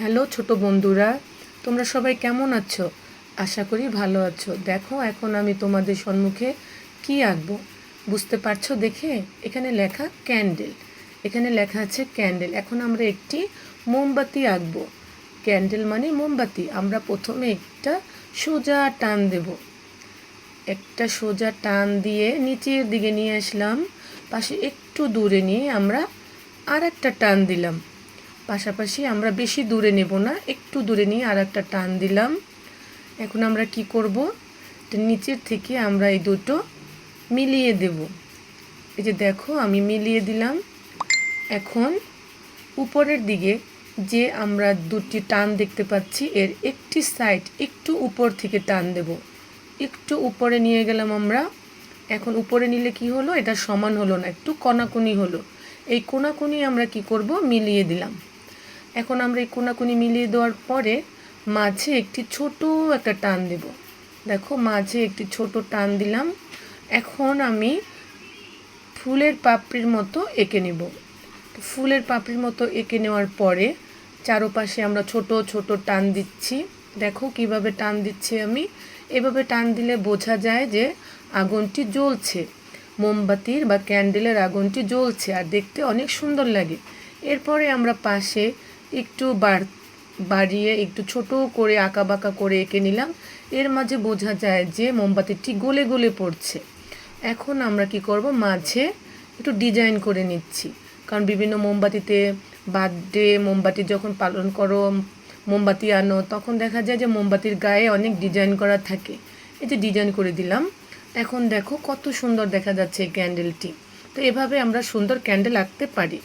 Hello ছোট বন্ধুরা, তোমরা সবাই কেমন আছো? আশা করি ভালো আছো। দেখো এখন আমি তোমাদের সম্মুখে কি আঁকবো বুঝতে পারছো দেখে? এখানে লেখা ক্যান্ডেল, এখানে লেখা আছে ক্যান্ডেল। এখন আমরা একটি মোমবাতি আঁকবো। ক্যান্ডেল মানে মোমবাতি। আমরা প্রথমে একটা সোজা টান দেব, একটা সোজা টান দিয়ে নিচের দিকে নিয়ে আসলাম, পাশে একটু দূরে নিয়ে আমরা আর একটা টান দিলাম। পাশাপাশি আমরা বেশি দূরে নেব না, একটু দূরে নিয়ে আর একটা টান দিলাম। এখন আমরা কি করব, নিচের থেকে আমরা এই দুটো মিলিয়ে দেব। এই যে দেখো আমি মিলিয়ে দিলাম। এখন উপরের দিকে যে আমরা দুটি টান দেখতে পাচ্ছি, এর একটি সাইড একটু উপর থেকে টান দেব, একটু উপরে নিয়ে গেলাম আমরা। এখন উপরে নিলে কি হলো, এটা সমান হলো না, একটু কোনাকুনি হলো। এই কোনাকুনি আমরা কি করব, মিলিয়ে দিলাম। এখন আমরা এই কোনাকুনি মিলিয়ে দেওয়ার পরে মাঝে একটি ছোট একটা টান দেব। দেখো মাঝে একটি ছোট টান দিলাম। এখন আমি ফুলের পাপড়ির মতো এঁকে নেব। ফুলের পাপড়ির মতো এঁকে নেওয়ার পরে চারপাশে আমরা ছোট ছোট টান দিচ্ছি। দেখো কিভাবে টান দিচ্ছি আমি। এভাবে টান দিলে বোঝা যায় যে আগুনটি জ্বলছে, মোমবাতির বা ক্যান্ডেলের আগুনটি জ্বলছে আর দেখতে অনেক সুন্দর লাগে। এরপরে আমরা পাশে একটু বাড়িয়ে একটু ছোট করে আঁকা বাঁকা করে এঁকে নিলাম। এর মাঝে বোঝা যায় যে মোমবাতিটি গলে গলে পড়ছে। এখন আমরা কি করব, মাঝে একটু ডিজাইন করে নিচ্ছি, কারণ বিভিন্ন মোমবাতিতে বার্থডে মোমবাতি যখন পালন করো, মোমবাতি আনো, তখন দেখা যায় যে মোমবাতির গায়ে অনেক ডিজাইন করা থাকে। এই যে ডিজাইন করে দিলাম। এখন দেখো কত সুন্দর দেখা যাচ্ছে এই ক্যান্ডেলটি। তো এভাবে আমরা সুন্দর ক্যান্ডেল আঁকতে পারি।